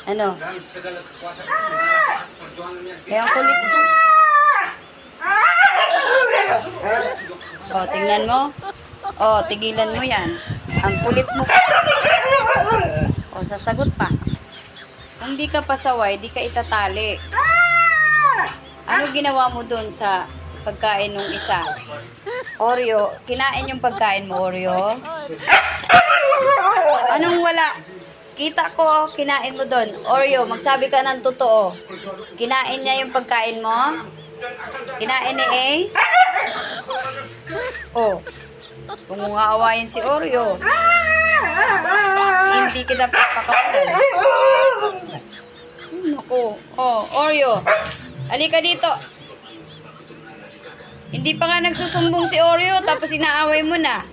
Ano? Kaya ang kulit. O, tingnan mo. O, tigilan mo yan. Ang kulit mo. O, sasagot pa. Kung di ka pasaway, di ka itatali. Ano ginawa mo dun sa pagkain ng isa? Oreo. Kinain yung pagkain mo, Oreo? Anong wala? Kita ko, kinain mo dun. Oreo, magsabi ka ng totoo. Kinain niya yung pagkain mo? Kinain ni Ace? Oh. Kung mo nga awayin si Oreo. Hindi kita papakawalan. Naku. Oh, Oreo. Halika dito. Hindi pa nga nagsusumbong si Oreo, tapos inaaway mo na.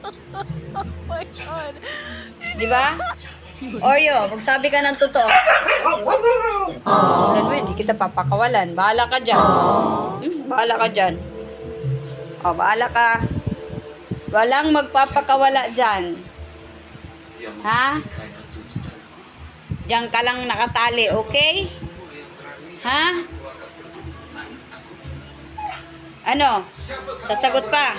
Di ba? Oreo, magsabi ka ng totoo. Tingnan mo, hindi kita papakawalan. Bahala ka dyan. Bahala ka dyan. O, bahala ka. Walang magpapakawala dyan. Ha? Diyan ka lang nakatali, okay? Ha? Ano? Sasagot pa?